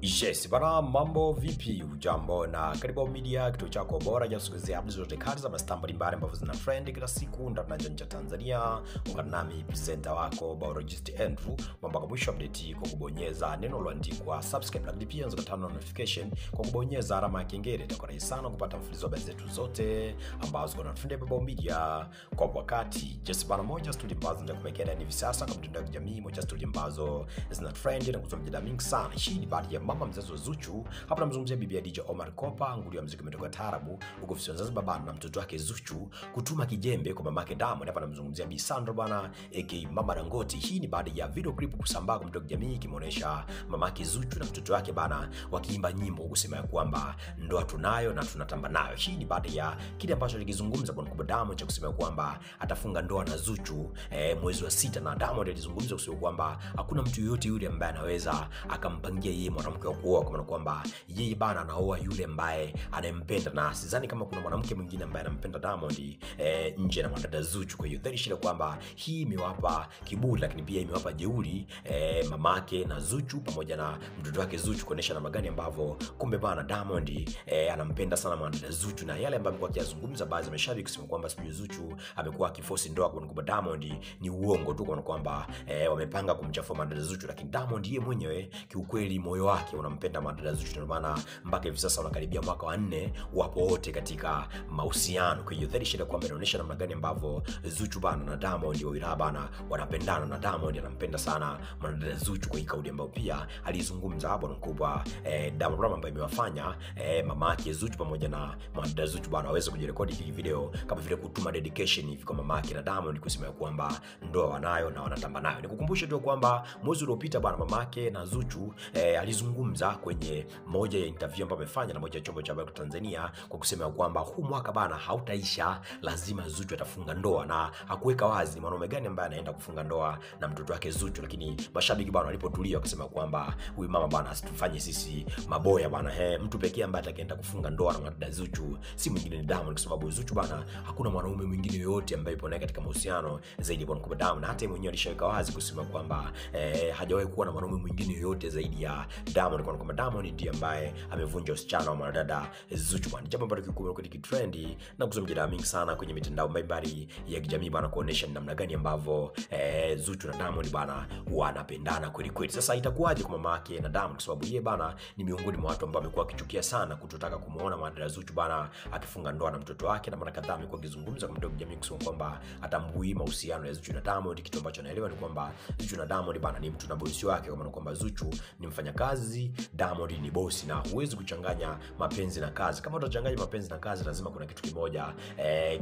Yes, bana mambo vipi? Ujambo na karibu media, kituo chako bora cha kusogezea updates zote kali za mastaa mbalimbali ambazo zina trend kila siku ndani ya nchi ya Tanzania. Ungana nami presenter wako Biologist Andrew, mpaka mwisho update kwa kubonyeza neno lililoandikwa subscribe, lakini pia unaweza kutana na notification kwa kubonyeza alama ya kengele. Itakuwa rahisi sana kupata mfululizo wa habari zetu zote ambazo kuna trend Bible Media kwa wakati. Just bana moja story ambazo ndio kumekea hivi sasa kwa mtandao wa kijamii, moja story ambazo zina trend na kuzua mjadala mingi sana. Hii ni baadhi ya mama mzazi wa Zuchu. Hapa namzungumzia bibi ya DJ Omar Kopa, nguli ya muziki umetoka taarabu, huko mzazi baba na mtoto wake Zuchu kutuma kijembe kwa mamake Diamond. Hapa namzungumzia Bi Sandra bana aka Mama Dangote. Hii ni baada ya video clip kusambaa kwa mtandao wa kijamii kimuonesha mamake Zuchu na mtoto wake bana wakiimba nyimbo kusema ya kwamba ndoa tunayo na tunatamba nayo. Hii ni baada ya kile ambacho alikizungumza kwa Diamond cha kusema kwamba atafunga ndoa na Zuchu mwezi wa 6, na Diamond alizungumza kusema kwamba hakuna mtu yote yule ambaye anaweza akampangia yeye mwanamke wa kuoa, kwa maana kwamba yeye bana anaoa yule ambaye anempenda, na sidhani kama kuna mwanamke mwingine ambaye anampenda Diamond nje na mwanadada Zuchu. Kwa hiyo dhahiri kwamba hii imewapa kiburi, lakini pia imewapa jeuri mamake na Zuchu pamoja na mtoto wake Zuchu, kuonesha namna gani ambavyo kumbe bana Diamond anampenda sana mwanadada Zuchu, na yale ambayo amekuwa akizungumza baadhi ya mashabiki kusema kwamba sijui Zuchu amekuwa akiforce ndoa kwa Diamond ni uongo tu, kwa kwamba wamepanga kumchafua mwanadada Zuchu, lakini Diamond yeye mwenyewe kiukweli moyo wake unampenda mwanadada Zuchu, ndio maana mpaka hivi sasa wanakaribia mwaka wa 4 wapo wote katika mahusiano. Kwa hiyo dhahiri kwamba inaonyesha namna gani ambavyo Zuchu bana na Diamond wawili bana wanapendana, na Diamond anampenda sana mwanadada Zuchu. Kwa hiyo kauli ambayo pia alizungumza hapo mkubwa Diamond ambaye imewafanya mama yake Zuchu pamoja na mwanadada Zuchu bana waweze kujirekodi hii video kama vile kutuma dedication hivi kwa mama yake na Diamond kusema kwamba ndoa wanayo na wanatamba nayo. Nikukumbushe tu kwamba mwezi uliopita bana mama yake na Zuchu alizungumza kwenye moja ya interview ambayo amefanya na moja ya chombo cha habari Tanzania kwa kusema kwamba huu mwaka bana hautaisha, lazima Zuchu atafunga ndoa, na hakuweka wazi ni mwanaume gani ambaye anaenda kufunga ndoa na mtoto wake Zuchu. Lakini mashabiki bana walipotulia wakasema kwamba huyu mama bana asitufanye sisi maboya bana, mtu pekee ambaye atakaenda kufunga ndoa na mwanadada Zuchu si mwingine ni Diamond, kwa sababu Zuchu bana hakuna mwanaume mwingine yoyote ambaye yupo naye katika mahusiano zaidi bwana kwa Diamond, na hata yeye mwenyewe alishaweka wazi kusema kwamba hajawahi kuwa na mwanaume mwingine yoyote zaidi ya Diamond, kwa kwamba Diamond ndiye ambaye amevunja usichana wa mwanadada Zuchu bwana. Jambo ambalo kikubwa kwa kitrendi na kuzua mjadala mingi sana kwenye mitandao mbalimbali ya kijamii bana, kuonesha namna gani ambavyo Zuchu na Diamond bana wanapendana kweli kweli. Sasa itakuwaje kwa mama yake na Diamond, kwa sababu yeye bana ni miongoni mwa watu ambao amekuwa akichukia sana kutotaka kumuona mwanadada Zuchu bana akifunga ndoa na mtoto wake, na mara kadhaa amekuwa akizungumza kwa mtandao wa kijamii kusema kwamba atambui mahusiano ya Zuchu na Diamond. Kitu ambacho anaelewa ni kwamba Zuchu na Diamond bana ni mtu na bosi wake, kwa maana kwamba Zuchu ni mfanyakazi, Diamond ni bosi, na huwezi kuchanganya mapenzi na kazi. Kama utachanganya mapenzi na kazi, lazima kuna kitu kimoja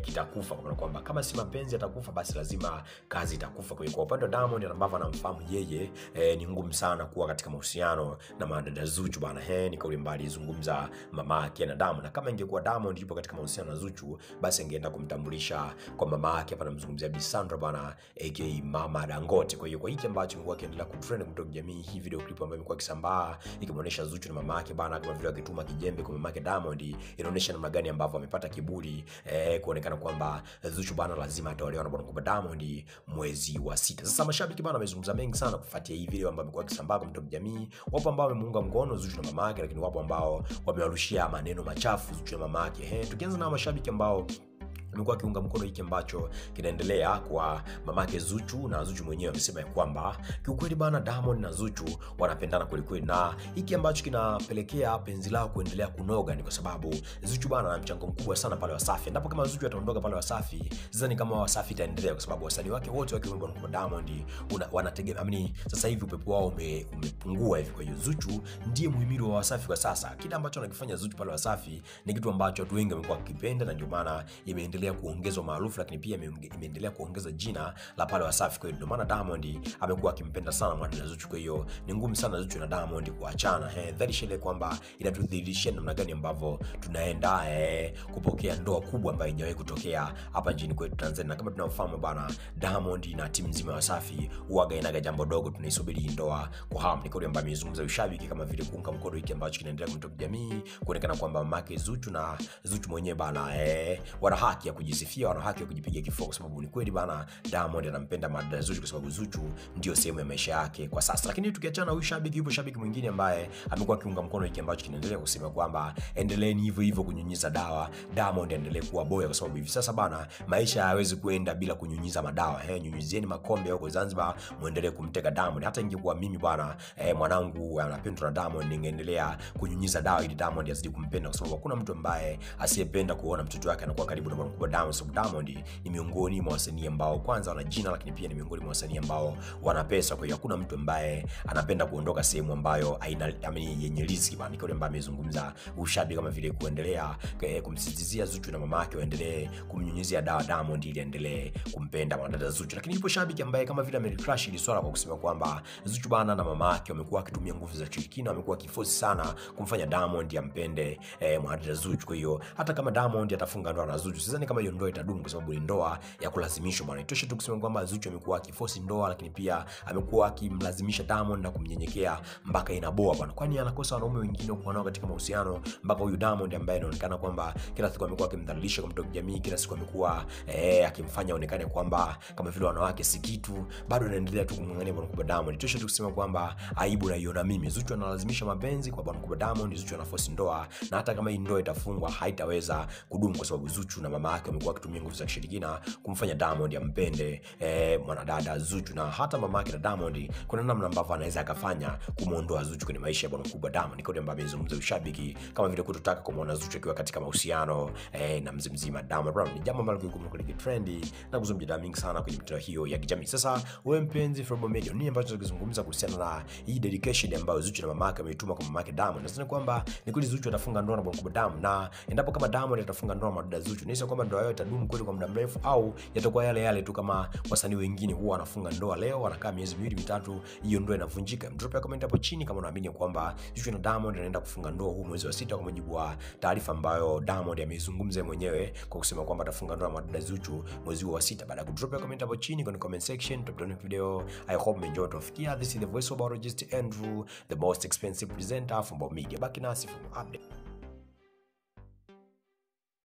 kitakufa, kwa maana kwamba kama si mapenzi yatakufa, basi lazima kazi itakufa. Kwa hiyo kwa upande wa Diamond ambavyo anamfahamu yeye, ni ngumu sana kuwa katika mahusiano na mwanadada Zuchu bana. Ni kauli mbali izungumza mama yake na Diamond, na kama ingekuwa Diamond yupo katika mahusiano na Zuchu, basi angeenda kumtambulisha kwa mama yake. Hapa namzungumzia Bi Sandra bana aka Mama Dangote. Kwa hiyo kwa hiki ambacho ngua kiendelea kutrend kutoka jamii, hii video clip ambayo imekuwa kisambaa ikimuonesha Zuchu na mama yake bana kama vile akituma kijembe kwa mama yake Diamond, inaonyesha namna gani ambavyo amepata kiburi kuonekana kwamba Zuchu bana lazima ataolewa na bwana kwa Diamond mwezi wa 6. Sasa mashabiki bana wamezungumza mengi sana kufuatia hii video ambayo imekuwa kisambaa kwa mtandao jamii. Wapo ambao wamemuunga mkono Zuchu na mama yake, lakini wapo ambao wamewarushia maneno machafu Zuchu na mama yake. Tukianza na mashabiki ambao amekuwa kiunga mkono hiki ambacho kinaendelea kwa mamake Zuchu, na Zuchu mwenyewe amesema ya kwamba kiukweli bana Diamond na Zuchu wanapendana kweli kweli, na hiki ambacho kinapelekea penzi lao kuendelea kunoga ni kwa sababu Zuchu bana ana mchango mkubwa sana pale Wasafi. Ndipo kama Zuchu ataondoka pale Wasafi, sasa ni kama Wasafi itaendelea, kwa sababu wasanii wake wote wakiwemo kwa Diamond wanategemea sasa hivi upepo wao umepungua hivi. Kwa hiyo Zuchu ndiye muhimili wa Wasafi kwa sasa. Kile ambacho anakifanya Zuchu pale Wasafi ni kitu ambacho watu wengi wamekuwa wakipenda, na ndio maana imeendelea kuongezwa maarufu, lakini pia imeendelea kuongeza jina la pale Wasafi. Kwa hiyo ndio maana Diamond amekuwa akimpenda sana mwanadada Zuchu. Kwa hiyo ni ngumu sana Zuchu na Diamond kuachana. Dhahiri kwamba inatudhihirisha namna gani ambavyo tunaenda kupokea ndoa kubwa ambayo haijawahi kutokea hapa nchini kwetu Tanzania. Kama tunaofahamu bana, Diamond na timu nzima ya Wasafi huaga inaga jambo dogo, tunaisubiri ndoa kwa hamu. Ni kauli ambayo imezungumza ushabiki kama vile kuunga mkono hiki ambacho kinaendelea kwa jamii, kuonekana kwamba mamake Zuchu na Zuchu mwenyewe bana wana haki ya kujisifia, wana haki ya kujipiga kifua, kwa sababu ni kweli bana Diamond anampenda madada Zuchu kwa sababu Zuchu ndio sehemu ya maisha yake kwa sasa. Lakini tukiachana huyu shabiki, yupo shabiki mwingine ambaye amekuwa kiunga mkono hiki ambacho kinaendelea, kusema kwamba endeleeni hivyo hivyo kunyunyiza dawa, Diamond endelee kuwa boya, kwa sababu hivi sasa bana maisha hayawezi kuenda bila kunyunyiza madawa. Nyunyizieni makombe huko Zanzibar, muendelee kumtega Diamond. Hata ingekuwa mimi bana mwanangu anapendwa na Diamond, ningeendelea kunyunyiza dawa ili Diamond azidi kumpenda, kwa sababu hakuna mtu ambaye asiyependa kuona mtoto wake anakuwa karibu na mkubwa Diamond. Sababu Diamond ni miongoni mwa wasanii ambao kwanza wana jina, lakini pia ni miongoni mwa wasanii ambao wana pesa. Kwa hiyo hakuna mtu ambaye anapenda kuondoka sehemu ambayo yenye riziki bana. Niko ambaye amezungumza ushabiki kama vile kuendelea kumsisitizia Zuchu na mama yake waendelee kumnyunyizia dawa Diamond ili endelee kumpenda mwanadada Zuchu. Lakini yupo shabiki ambaye kama vile amecrash ili swala kwa kusema kwamba Zuchu bana na mama yake wamekuwa wakitumia nguvu za kishirikina, wamekuwa kiforce sana kumfanya Diamond ampende mwanadada Zuchu. Kwa hiyo hata kama Diamond atafunga ndoa na Zuchu, sidhani kama hiyo ndoa itadumu, kwa sababu ni ndoa ya kulazimishwa bwana. Itoshe tu kusema kwamba Zuchu amekuwa akiforce ndoa, lakini pia amekuwa akimlazimisha Diamond na kumnyenyekea mpaka inaboa bwana. Kwani anakosa wanaume wengine kwa nao katika mahusiano mpaka huyu Diamond ambaye anaonekana kwamba kila siku amekuwa akimdhalilisha kwa mtandao jamii, kila siku amekuwa akimfanya aonekane kwamba kama vile wanawake si kitu, bado anaendelea tu kumngangania bwana kubwa Diamond. Itoshe tu kusema kwamba aibu naiona mimi. Zuchu analazimisha mapenzi kwa bwana kubwa Diamond, Zuchu anaforce ndoa, na hata kama hii ndoa itafungwa haitaweza kudumu, kwa sababu Zuchu na mama yake wamekuwa wakitumia nguvu za kishirikina kumfanya Diamond ampende mwanadada Zuchu. Na hata mama yake na Diamond kuna namna ambavyo anaweza akafanya kumuondoa Zuchu kwenye maisha ya bwana kubwa Diamond. Niko ambaye amezungumza ushabiki kama vile kutotaka kumuona Zuchu akiwa katika mahusiano na mzima Diamond Brown. Ni jambo ambalo lilikuwa kwenye trendy na kuzungumzia mingi sana kwenye mitandao hiyo ya kijamii. Sasa wewe mpenzi Global Media, nini ambacho tunazungumza kuhusiana na hii dedication ambayo Zuchu na mama yake ameituma kwa mama yake Diamond? Nasema kwamba ni kweli Zuchu atafunga ndoa na bwana kubwa Diamond, na endapo kama Diamond atafunga ndoa na dada Zuchu, ni kwamba ndoa yao itadumu kweli kwa muda mrefu, au yatakuwa yale yale tu kama wasanii wengine huwa wanafunga ndoa leo wanakaa miezi miwili mitatu hiyo ndoa inavunjika? Drop ya comment hapo chini kama unaamini kwamba Zuchu na Diamond anaenda kufunga ndoa huu mwezi wa 6 kwa mujibu wa taarifa ambayo Diamond ameizungumza mwenyewe kwa kusema kwamba atafunga ndoa na dada Zuchu mwezi wa 6. Baada ya drop ya comment hapo chini kwenye comment section, tutaona video. I hope you enjoyed it. This is the voice of biologist Andrew, the most expensive presenter from Global Media. Baki nasi for update.